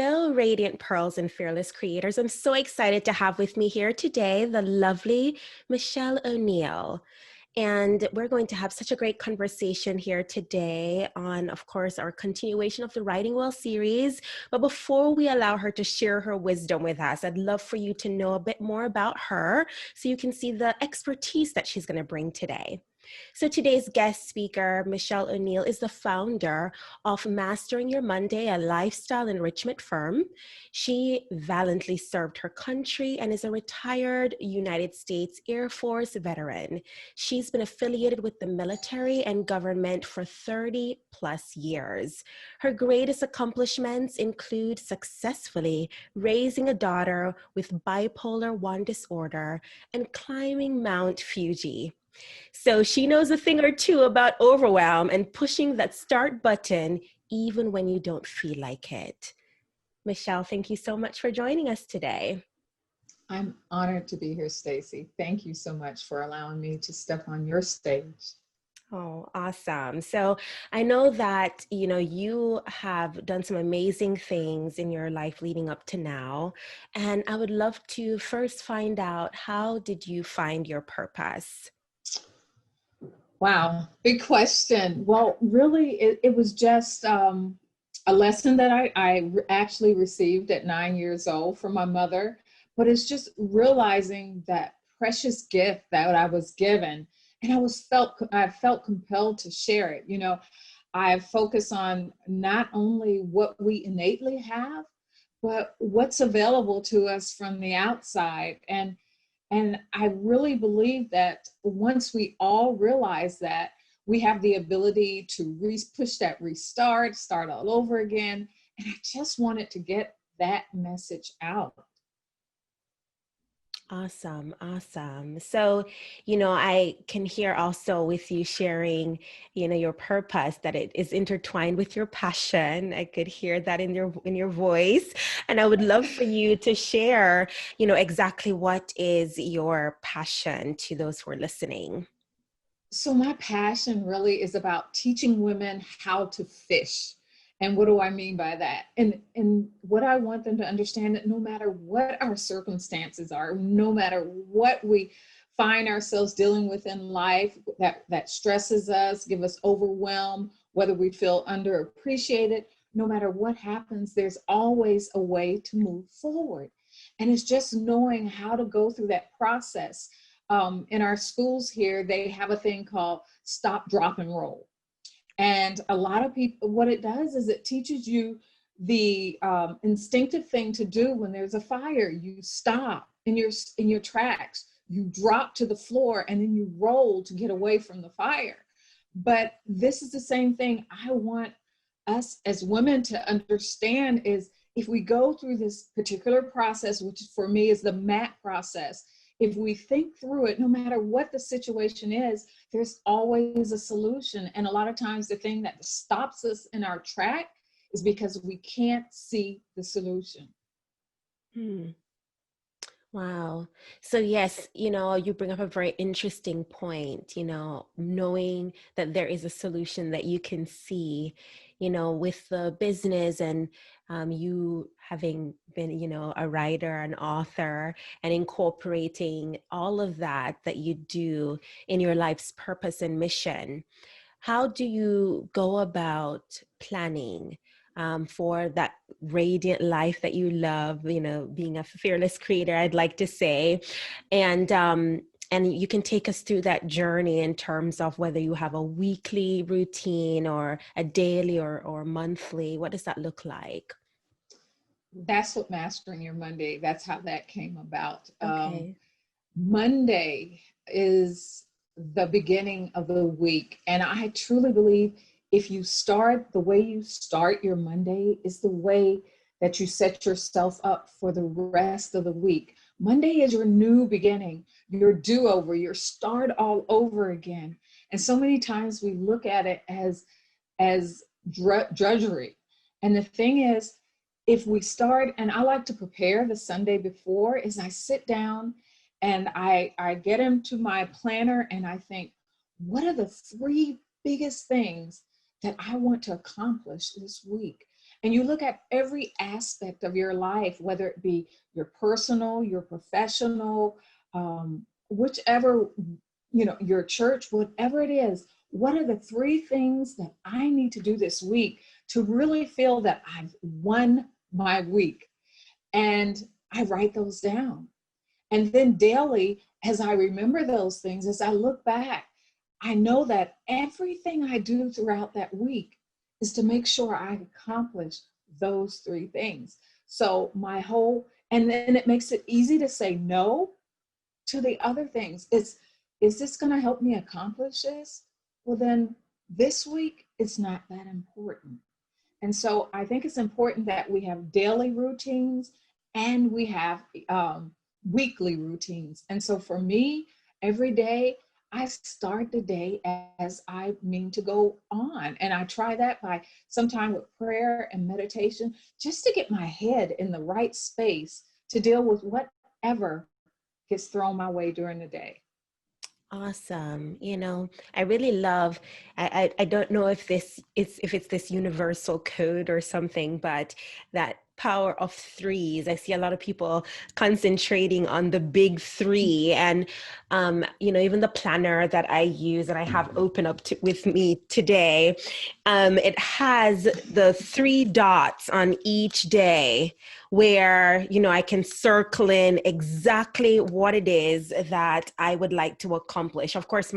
Hello, Radiant Pearls and Fearless Creators. I'm so excited to have with me here today the lovely Mischelle O'Neill. And we're going to have such a great conversation here today on, of course, our continuation of the Writing Well series. But before we allow her to share her wisdom with us, I'd love for you to know a bit more about her so you can see the expertise that she's going to bring today. So today's guest speaker, Mischelle O'Neill, is the founder of Mastering Your Monday, a lifestyle enrichment firm. She valiantly served her country and is a retired United States Air Force veteran. She's been affiliated with the military and government for 30 plus years. Her greatest accomplishments include successfully raising a daughter with bipolar 1 disorder and climbing Mount Fuji. So she knows a thing or two about overwhelm and pushing that start button even when you don't feel like it. Mischelle, thank you so much for joining us today. I'm honored to be here, Stacy. Thank you so much for allowing me to step on your stage. Oh, awesome. So I know that, you have done some amazing things in your life leading up to now. And I would love to first find out, how did you find your purpose? Wow, big question. Well, really, it was just a lesson that I actually received at 9 years old from my mother. But it's just realizing that precious gift that I was given, and I felt compelled to share it. I focus on not only what we innately have, but what's available to us from the outside. And I really believe that once we all realize that, we have the ability to push that restart, start all over again. And I just wanted to get that message out. Awesome. Awesome. So, I can hear also with you sharing, your purpose, that it is intertwined with your passion. I could hear that in your voice. And I would love for you to share, exactly what is your passion to those who are listening. So my passion really is about teaching women how to fish. And what do I mean by that? And what I want them to understand, that no matter what our circumstances are, no matter what we find ourselves dealing with in life that stresses us, give us overwhelm, whether we feel underappreciated, no matter what happens, there's always a way to move forward. And it's just knowing how to go through that process. In our schools here, they have a thing called stop, drop, and roll. And a lot of people, what it does is it teaches you the instinctive thing to do when there's a fire. You stop in your tracks, you drop to the floor, and then you roll to get away from the fire. But this is the same thing I want us as women to understand, is if we go through this particular process, which for me is the MAT process, if we think through it, no matter what the situation is, there's always a solution. And a lot of times the thing that stops us in our track is because we can't see the solution. Wow. So yes, you bring up a very interesting point, knowing that there is a solution that you can see, with the business, and you having been, a writer, an author, and incorporating all of that you do in your life's purpose and mission. How do you go about planning for that radiant life that you love, being a fearless creator, I'd like to say. And you can take us through that journey in terms of whether you have a weekly routine or a daily or monthly. What does that look like? That's what Mastering Your Monday, that's how that came about. Okay. Monday is the beginning of the week. And I truly believe if you start, the way you start your Monday is the way that you set yourself up for the rest of the week. Monday is your new beginning, your do-over, your start all over again. And so many times we look at it as drudgery. And the thing is, if we start, and I like to prepare the Sunday before, is I sit down and I get into my planner and I think, what are the 3 biggest things that I want to accomplish this week? and you look at every aspect of your life, whether it be your personal, your professional, whichever, your church, whatever it is, what are the three things that I need to do this week to really feel that I've won my week? And I write those down. And then daily, as I remember those things, as I look back, I know that everything I do throughout that week is to make sure I accomplish those three things. So and then it makes it easy to say no to the other things. Is this going to help me accomplish this? Well, then this week, it's not that important. And so I think it's important that we have daily routines and we have weekly routines. And so for me, every day, I start the day as I mean to go on. And I try that by sometime with prayer and meditation, just to get my head in the right space to deal with whatever gets thrown my way during the day. Awesome. I really love, I don't know if it's this universal code or something, but that power of threes. I see a lot of people concentrating on the big three, and even the planner that I use and I have open up with me today, it has the three dots on each day where, I can circle in exactly what it is that I would like to accomplish. Of course,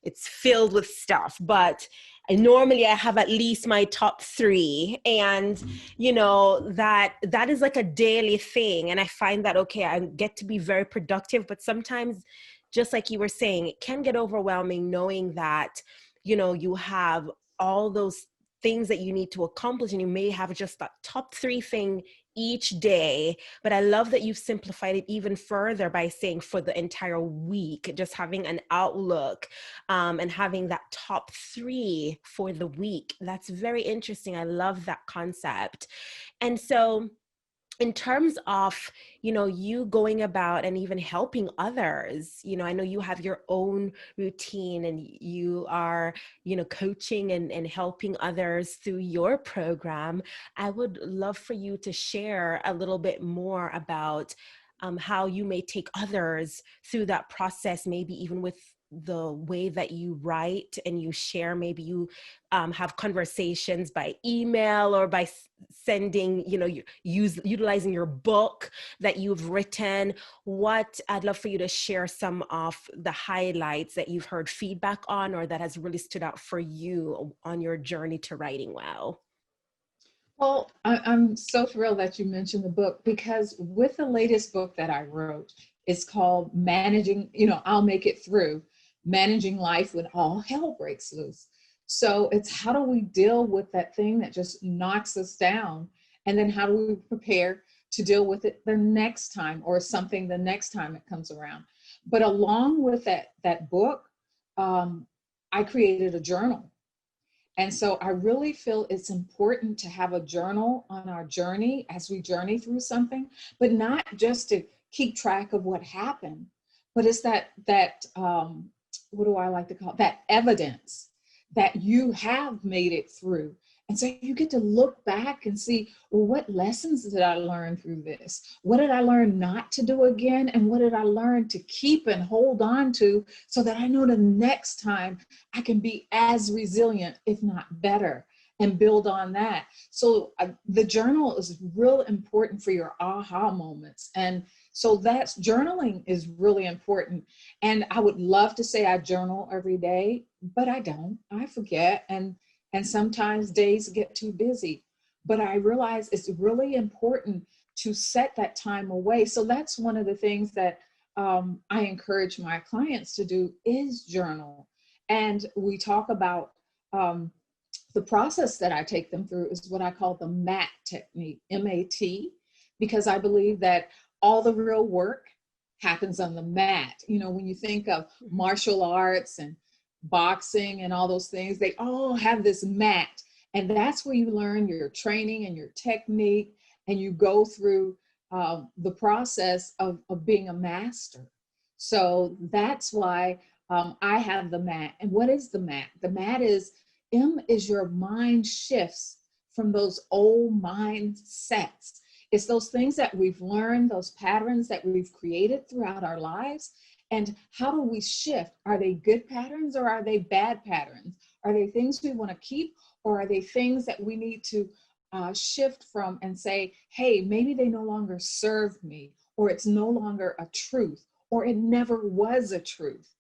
it's filled with stuff, but normally I have at least my top three, and that is like a daily thing. And I find that, okay, I get to be very productive, but sometimes, just like you were saying, it can get overwhelming knowing that, you have all those things that you need to accomplish, and you may have just that top three thing each day. But I love that you've simplified it even further by saying for the entire week, just having an outlook, and having that top three for the week. That's very interesting. I love that concept. And so, in terms of, you going about and even helping others, I know you have your own routine, and you are, coaching and helping others through your program. I would love for you to share a little bit more about how you may take others through that process, maybe even with the way that you write and you share. Maybe you have conversations by email or by sending, utilizing your book that you've written. I'd love for you to share some of the highlights that you've heard feedback on, or that has really stood out for you on your journey to writing well. Well, I'm so thrilled that you mentioned the book, because with the latest book that I wrote, it's called Managing, I'll Make It Through, Managing Life When All Hell Breaks Loose. So it's how do we deal with that thing that just knocks us down? And then how do we prepare to deal with it the next time, or something the next time it comes around? But along with that book, I created a journal. And so I really feel it's important to have a journal on our journey as we journey through something, but not just to keep track of what happened, but it's that what do I like to call it? That evidence that you have made it through. And so you get to look back and see, well, what lessons did I learn through this? What did I learn not to do again? And what did I learn to keep and hold on to, so that I know the next time I can be as resilient, if not better, and build on that. So the journal is real important for your aha moments. And so that's journaling is really important. And I would love to say I journal every day, but I don't. I forget. And sometimes days get too busy. But I realize it's really important to set that time away. So that's one of the things that I encourage my clients to do, is journal. And we talk about the process that I take them through is what I call the MAT technique, M-A-T, because I believe that all the real work happens on the mat. When you think of martial arts and boxing and all those things, they all have this mat. And that's where you learn your training and your technique, and you go through the process of being a master. So that's why I have the mat. And what is the mat? The mat is, M is your mind shifts from those old mindsets. It's those things that we've learned, those patterns that we've created throughout our lives. And how do we shift? Are they good patterns or are they bad patterns? Are they things we want to keep, or are they things that we need to shift from and say, hey, maybe they no longer serve me, or it's no longer a truth, or it never was a truth.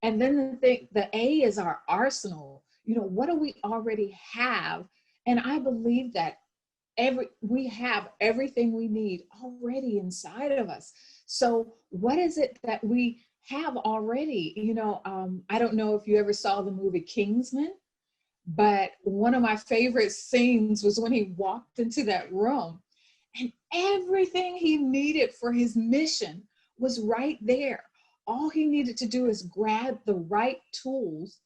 And then the A is our arsenal. You know, what do we already have? And I believe that we have everything we need already inside of us. So what is it that we have already? You know, I don't know if you ever saw the movie Kingsman, but one of my favorite scenes was when he walked into that room and everything he needed for his mission was right there. All he needed to do is grab the right tools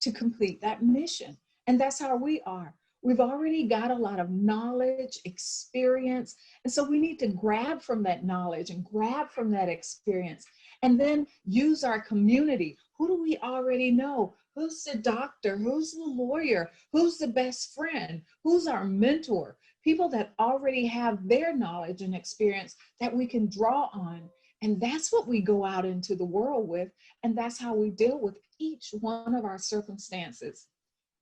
to complete that mission. And that's how we are. We've already got a lot of knowledge, experience. And so we need to grab from that knowledge and grab from that experience, and then use our community. Who do we already know? Who's the doctor? Who's the lawyer? Who's the best friend? Who's our mentor? People that already have their knowledge and experience that we can draw on. And that's what we go out into the world with. And that's how we deal with each one of our circumstances.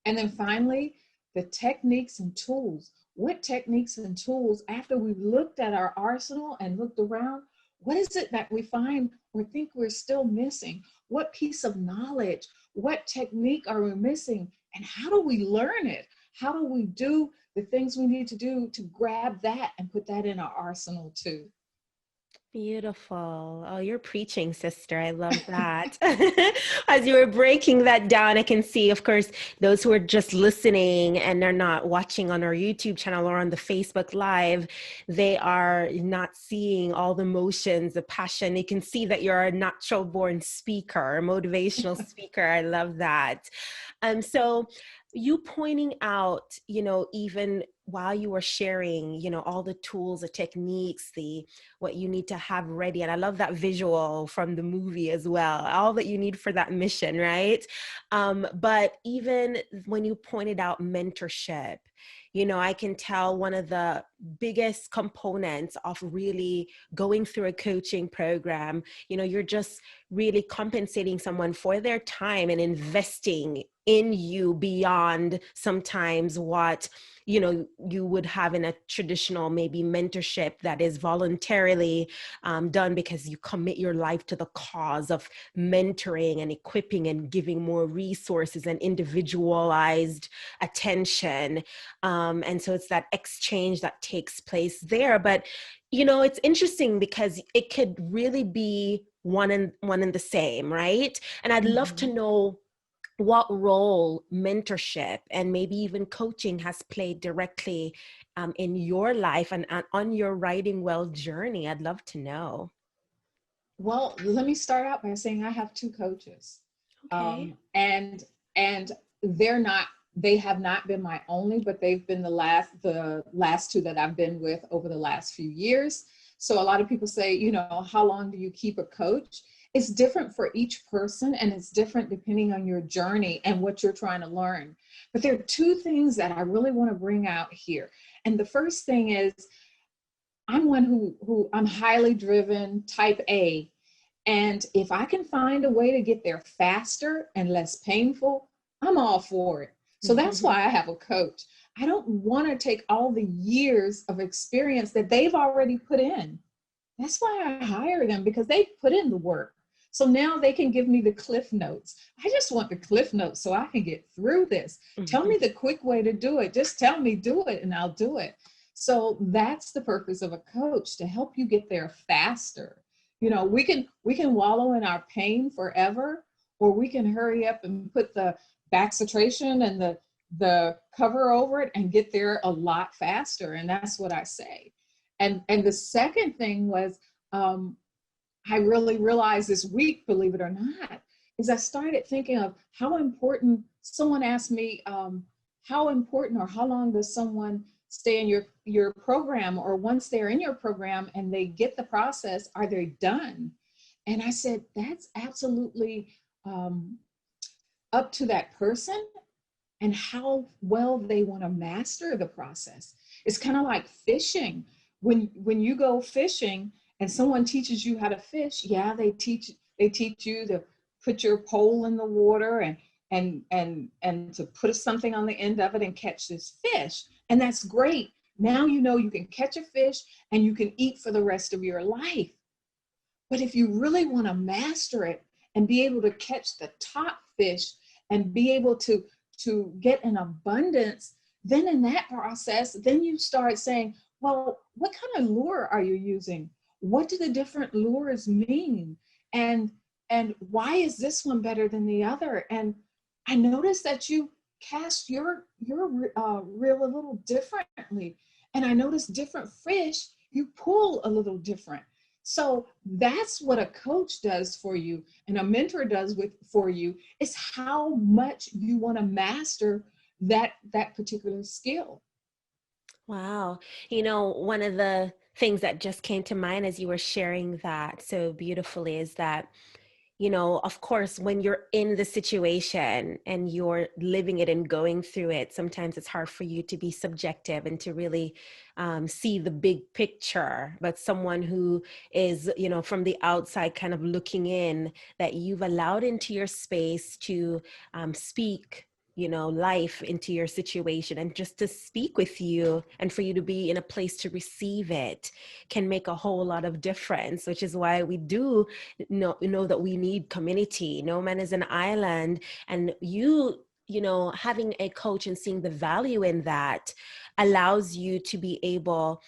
And then finally, the techniques and tools. What techniques and tools, after we've looked at our arsenal and looked around, what is it that we find or think we're still missing? What piece of knowledge, what technique are we missing? And how do we learn it? How do we do the things we need to do to grab that and put that in our arsenal too? Beautiful. Oh, you're preaching, sister. I love that. As you were breaking that down, I can see, of course, those who are just listening and they're not watching on our YouTube channel or on the Facebook Live, they are not seeing all the emotions, the passion. They can see that you're a natural born speaker, a motivational speaker. I love that. So you pointing out, even while you were sharing, all the tools, the techniques, what you need to have ready. And I love that visual from the movie as well, all that you need for that mission, right? But even when you pointed out mentorship, I can tell one of the biggest components of really going through a coaching program, you're just really compensating someone for their time and investing in you beyond sometimes what you would have in a traditional maybe mentorship that is voluntarily done because you commit your life to the cause of mentoring and equipping and giving more resources and individualized attention. And so it's that exchange that takes place there. But it's interesting because it could really be one and the same, right? And I'd love to know what role mentorship and maybe even coaching has played directly in your life and on your writing well journey. I'd love to know. Well, let me start out by saying I have two coaches. Okay. And they have not been my only, but they've been the last two that I've been with over the last few years. So a lot of people say, how long do you keep a coach? It's different for each person, and it's different depending on your journey and what you're trying to learn. But there are two things that I really want to bring out here. And the first thing is, I'm one who I'm highly driven, type A. And if I can find a way to get there faster and less painful, I'm all for it. So that's why I have a coach. I don't want to take all the years of experience that they've already put in. That's why I hire them, because they put in the work. So now they can give me the cliff notes. I just want the cliff notes so I can get through this. Tell me the quick way to do it. Just tell me, do it, and I'll do it. So that's the purpose of a coach, to help you get there faster. We can wallow in our pain forever, or we can hurry up and put the Baxitration and the cover over it and get there a lot faster. And that's what I say. And the second thing was, I really realized this week, believe it or not, is I started thinking of how important. Someone asked me, how important or how long does someone stay in your program, or once they're in your program and they get the process, are they done? And I said, that's absolutely up to that person. and how well they want to master the process. It's kind of like fishing. When you go fishing and someone teaches you how to fish, yeah, they teach you to put your pole in the water and to put something on the end of it and catch this fish. And that's great. Now you know you can catch a fish and you can eat for the rest of your life. But if you really want to master it and be able to catch the top fish and be able to get an abundance, then in that process, then you start saying, well, what kind of lure are you using? What do the different lures mean? And why is this one better than the other? And I noticed that you cast your reel a little differently. And I noticed different fish, you pull a little different. So that's what a coach does for you and a mentor does for you, is how much you want to master that particular skill. Wow. One of the things that just came to mind as you were sharing that so beautifully is that, of course, when you're in the situation and you're living it and going through it, sometimes it's hard for you to be subjective and to really see the big picture. But someone who is, from the outside kind of looking in, that you've allowed into your space to speak life into your situation, and just to speak with you and for you to be in a place to receive it can make a whole lot of difference, which is why we do know that we need community. No man is an island. And having a coach and seeing the value in that allows you to be able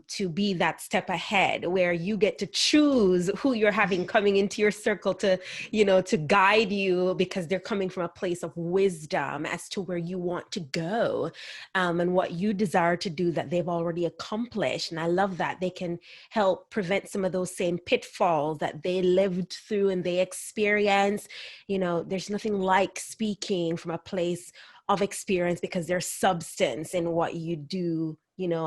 to be that step ahead, where you get to choose who you're having coming into your circle to guide you, because they're coming from a place of wisdom as to where you want to go, and what you desire to do that they've already accomplished. And I love that they can help prevent some of those same pitfalls that they lived through and they experienced. There's nothing like speaking from a place of experience, because there's substance in what you do,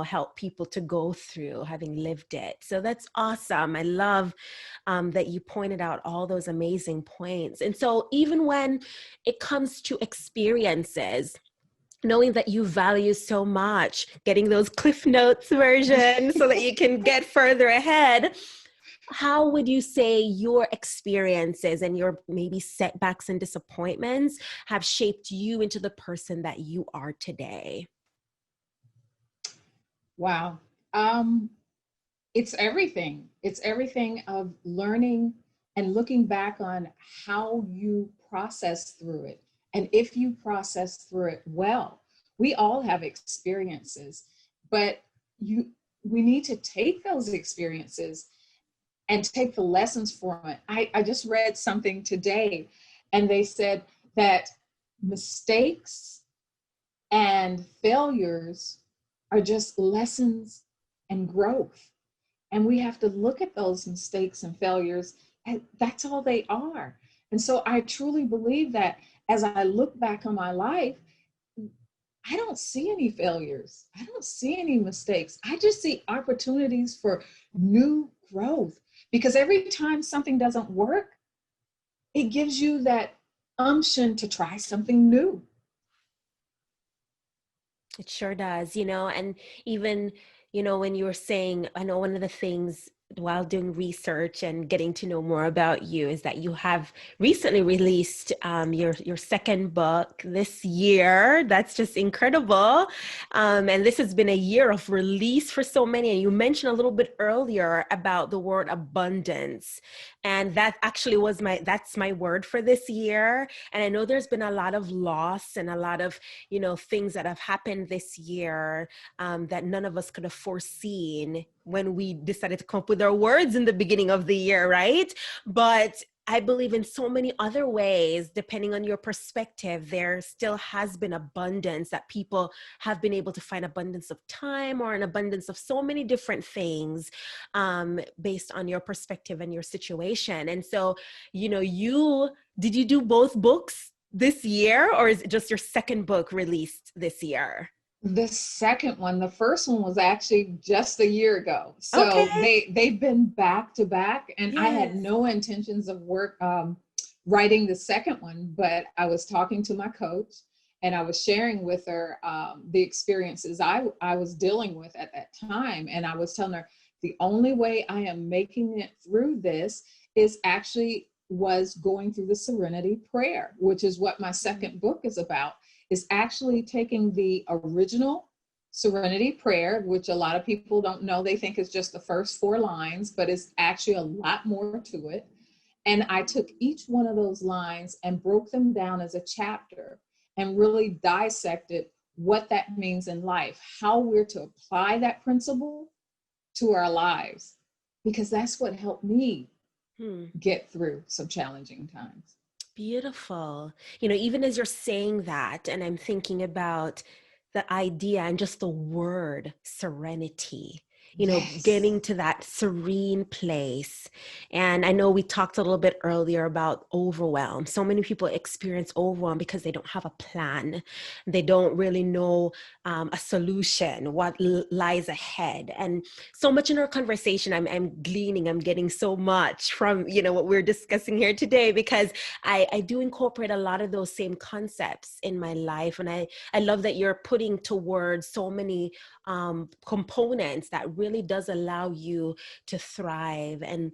help people to go through, having lived it. So that's awesome. I love that you pointed out all those amazing points. And so even when it comes to experiences, knowing that you value so much getting those Cliff Notes versions so that you can get further ahead, how would you say your experiences and your maybe setbacks and disappointments have shaped you into the person that you are today? Wow. It's everything. It's everything of learning and looking back on how you process through it. And if you process through it well, we all have experiences, but we need to take those experiences and take the lessons from it. I just read something today, and they said that mistakes and failures are just lessons and growth. And we have to look at those mistakes and failures, and that's all they are. And so I truly believe that as I look back on my life, I don't see any failures. I don't see any mistakes. I just see opportunities for new growth, because every time something doesn't work, it gives you that umption to try something new. It sure does, and even, when you were saying, I know one of the things while doing research and getting to know more about you is that you have recently released your second book this year. That's just incredible. And this has been a year of release for so many. And you mentioned a little bit earlier about the word abundance. And that actually that's my word for this year. And I know there's been a lot of loss and a lot of, things that have happened this year that none of us could have foreseen when we decided to come up with our words in the beginning of the year, right? But I believe in so many other ways, depending on your perspective, there still has been abundance, that people have been able to find abundance of time or an abundance of so many different things based on your perspective and your situation. And so, did you do both books this year, or is it just your second book released this year? The second one, the first one was actually just a year ago. So Okay. they've been back to back, and I had Yes. no intentions of writing the second one, but I was talking to my coach, And I was sharing with her the experiences I was dealing with at that time. And I was telling her the only way I am making it through this is actually was going through the Serenity Prayer, which is what my second book is about, is actually taking the original Serenity Prayer, which a lot of people don't know. They think it's just the first 4 lines, but it's actually a lot more to it. And I took each one of those lines and broke them down as a chapter and really dissected what that means in life, how we're to apply that principle to our lives, because that's what helped me get through some challenging times. Beautiful. Even as you're saying that, and I'm thinking about the idea and just the word serenity, Yes. getting to that serene place. And I know we talked a little bit earlier about overwhelm. So many people experience overwhelm because they don't have a plan. They don't really know a solution, what lies ahead. And so much in our conversation, I'm gleaning, I'm getting so much from, what we're discussing here today, because I do incorporate a lot of those same concepts in my life. And I love that you're putting towards so many components that really does allow you to thrive and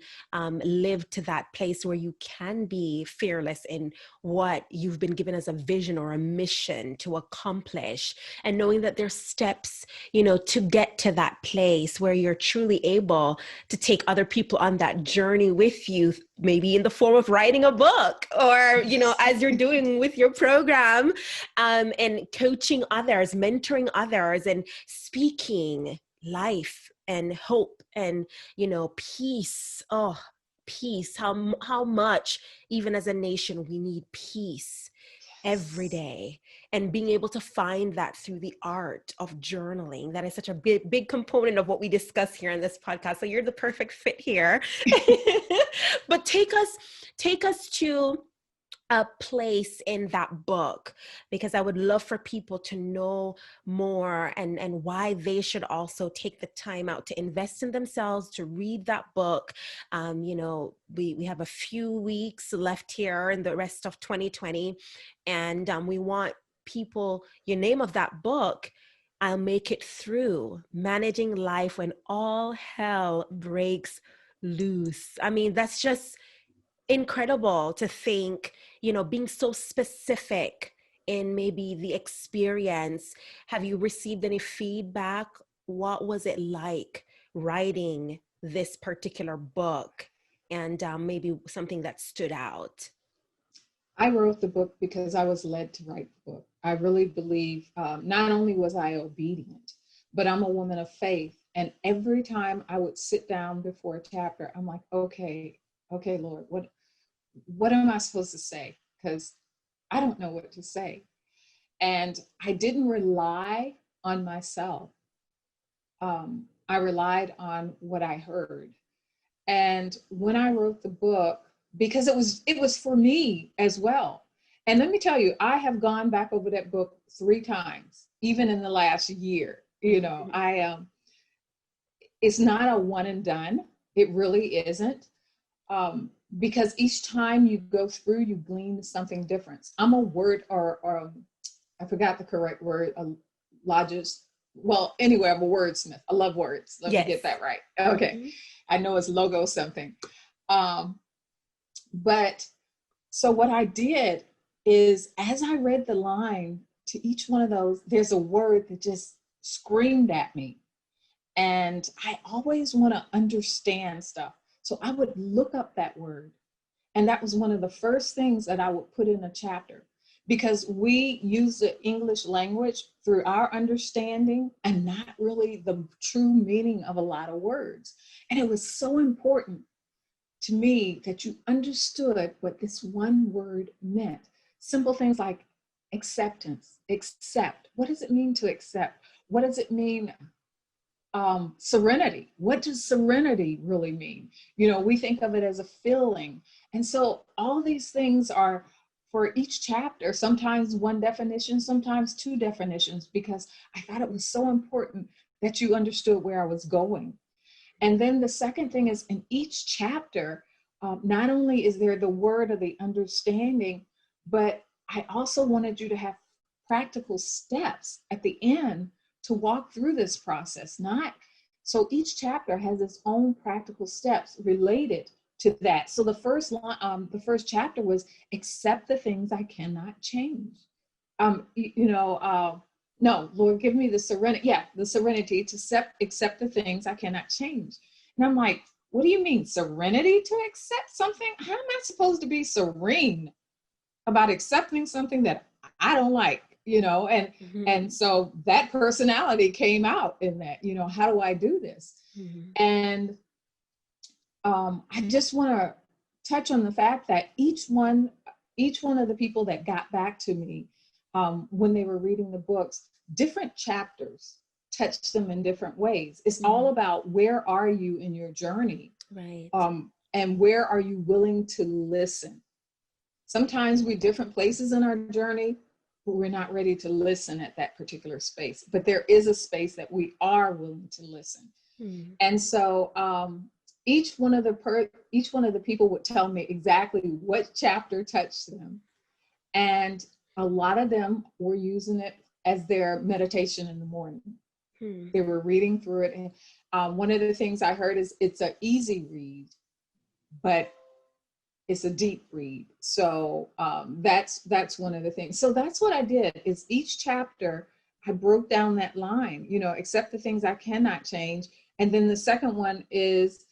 live to that place where you can be fearless in what you've been given as a vision or a mission to accomplish, and knowing that there's steps, to get to that place where you're truly able to take other people on that journey with you, maybe in the form of writing a book, or, as you're doing with your program, and coaching others, mentoring others, and speaking life and hope and, peace. Oh, peace. How much, even as a nation, we need peace every Yes. day, and being able to find that through the art of journaling. That is such a big component of what we discuss here in this podcast. So you're the perfect fit here. But take us to a place in that book, because I would love for people to know more, and why they should also take the time out to invest in themselves, to read that book. We have a few weeks left here in the rest of 2020, and we want people, your name of that book, I'll make it through, managing life when all hell breaks loose. I mean, that's just incredible to think, being so specific in maybe the experience. Have you received any feedback? What was it like writing this particular book? And maybe something that stood out. I wrote the book because I was led to write the book. I really believe not only was I obedient, but I'm a woman of faith. And every time I would sit down before a chapter, I'm like, okay, Lord, what am I supposed to say? Because I don't know what to say. And I didn't rely on myself. I relied on what I heard. And when I wrote the book, because it was for me as well. And let me tell you, I have gone back over that book 3 times, even in the last year. It's not a one and done. It really isn't. Because each time you go through, you glean something different. I'm a word or I forgot the correct word, a logist. Well, anyway, I'm a wordsmith. I love words. Let me Yes. get that right. Okay. Mm-hmm. I know it's logo something. But so what I did is, as I read the line to each one of those, there's a word that just screamed at me. And I always want to understand stuff. So I would look up that word. And that was one of the first things that I would put in a chapter, because we use the English language through our understanding and not really the true meaning of a lot of words. And it was so important to me that you understood what this one word meant. Simple things like acceptance, accept. What does it mean to accept? What does it mean? Serenity. What does serenity really mean? We think of it as a feeling. And so all these things are for each chapter, sometimes one definition, sometimes 2 definitions, because I thought it was so important that you understood where I was going. And then the second thing is, in each chapter, not only is there the word of the understanding, but I also wanted you to have practical steps at the end to walk through this process. Not so each chapter has its own practical steps related to that. So the first chapter was accept the things I cannot change. No, Lord, give me the serenity. Yeah, the serenity to accept the things I cannot change. And I'm like, what do you mean, serenity to accept something? How am I supposed to be serene about accepting something that I don't like? And so that personality came out in that. How do I do this? And I just want to touch on the fact that each one of the people that got back to me when they were reading the books, different chapters touched them in different ways. It's all about where are you in your journey, right? And where are you willing to listen? Sometimes we're different places in our journey, but we're not ready to listen at that particular space. But there is a space that we are willing to listen. And so each one of the people would tell me exactly what chapter touched them. And a lot of them were using it as their meditation in the morning. They were reading through it. And one of the things I heard is it's an easy read, but it's a deep read. So that's one of the things. So that's what I did is each chapter, I broke down that line, accept the things I cannot change. And then the second one is,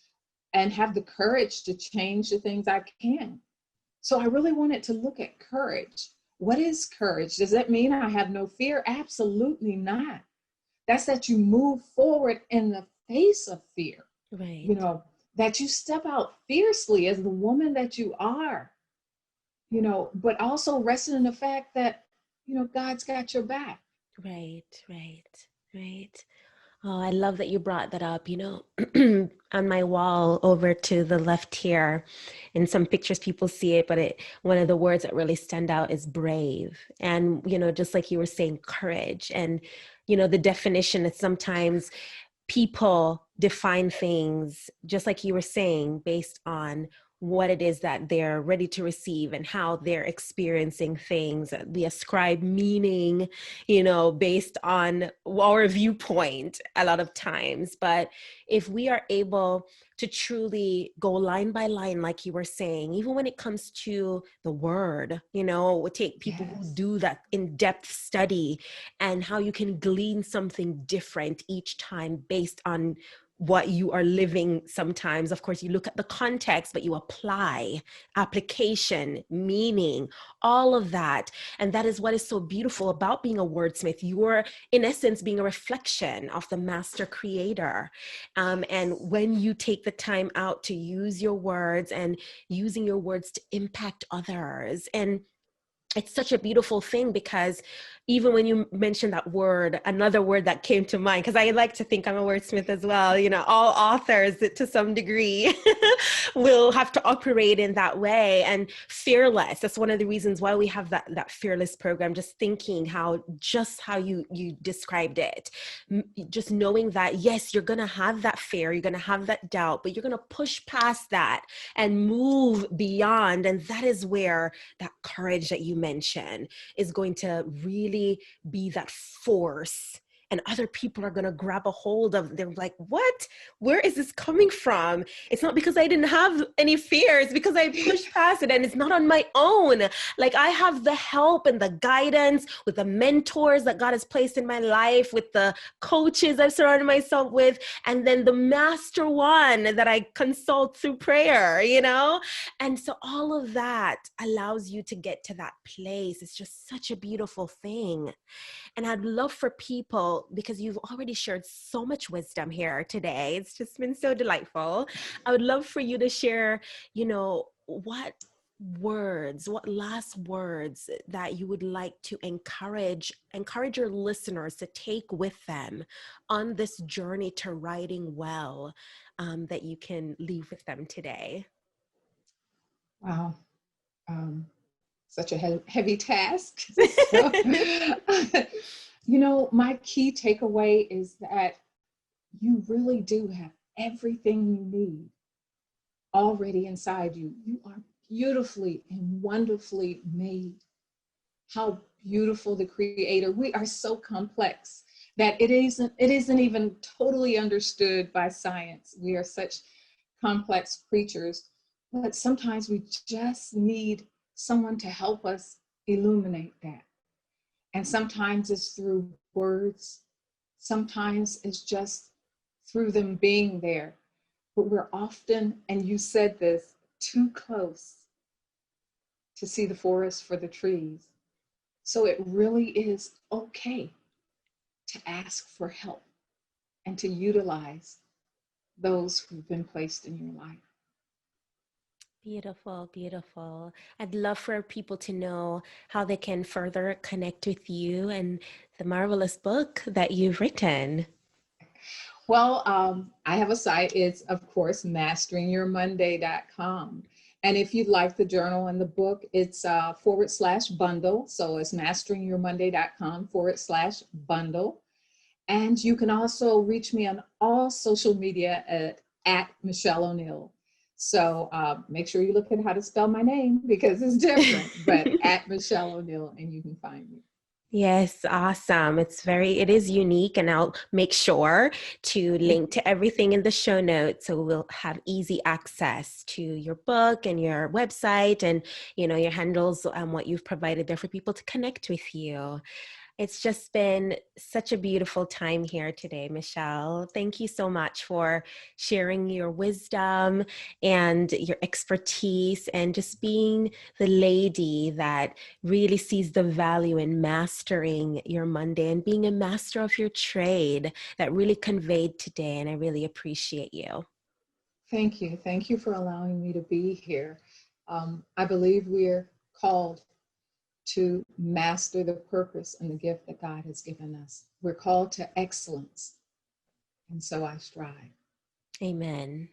and have the courage to change the things I can. So I really wanted to look at courage. What is courage? Does that mean I have no fear? Absolutely not. That's that you move forward in the face of fear. Right. That you step out fiercely as the woman that you are, but also resting in the fact that, God's got your back. Right. Oh, I love that you brought that up. On my wall over to the left here, in some pictures people see it, but one of the words that really stand out is brave. And, just like you were saying, courage. And, the definition is sometimes people define things, just like you were saying, based on what it is that they're ready to receive and how they're experiencing things. We ascribe meaning, based on our viewpoint a lot of times. But if we are able to truly go line by line, like you were saying, even when it comes to the word, we take people who do that in-depth study and how you can glean something different each time based on what you are living. Sometimes, of course, you look at the context, but you apply application, meaning, all of that. And that is what is so beautiful about being a wordsmith. You are, in essence, being a reflection of the master creator. And when you take the time out to use your words and using your words to impact others, and it's such a beautiful thing, because even when you mentioned that word, another word that came to mind, because I like to think I'm a wordsmith as well, all authors to some degree will have to operate in that way. And fearless, that's one of the reasons why we have that fearless program, just thinking how you described it. Just knowing that, yes, you're going to have that fear, you're going to have that doubt, but you're going to push past that and move beyond. And that is where that courage that you mentioned is going to really be that force, and other people are going to grab a hold of. They're like, what? Where is this coming from? It's not because I didn't have any fears, because I pushed past it, and it's not on my own. Like, I have the help and the guidance with the mentors that God has placed in my life, with the coaches I've surrounded myself with, and then the master one that I consult through prayer, And so all of that allows you to get to that place. It's just such a beautiful thing. And I'd love for people, because you've already shared so much wisdom here today, it's just been so delightful. I would love for you to share, what last words that you would like to encourage your listeners to take with them on this journey to writing well, that you can leave with them today. Wow. Such a heavy task. So, my key takeaway is that you really do have everything you need already inside you. You are beautifully and wonderfully made. How beautiful, the creator. We are so complex that it isn't even totally understood by science. We are such complex creatures, but sometimes we just need someone to help us illuminate that. And sometimes it's through words, sometimes it's just through them being there. But we're often, and you said this, too close to see the forest for the trees. So it really is okay to ask for help and to utilize those who've been placed in your life. Beautiful, beautiful. I'd love for people to know how they can further connect with you and the marvelous book that you've written. Well, I have a site. It's, of course, masteringyourmonday.com. And if you'd like the journal and the book, it's / bundle. So it's masteringyourmonday.com / bundle. And you can also reach me on all social media at Mischelle O'Neill. So make sure you look at how to spell my name because it's different, but at Mischelle O'Neill, and you can find me. Yes, awesome. It is unique, and I'll make sure to link to everything in the show notes so we'll have easy access to your book and your website and, your handles and what you've provided there for people to connect with you. It's just been such a beautiful time here today, Mischelle. Thank you so much for sharing your wisdom and your expertise and just being the lady that really sees the value in mastering your Monday and being a master of your trade that really conveyed today. And I really appreciate you. Thank you. Thank you for allowing me to be here. I believe we're called to master the purpose and the gift that God has given us. We're called to excellence. And so I strive. Amen.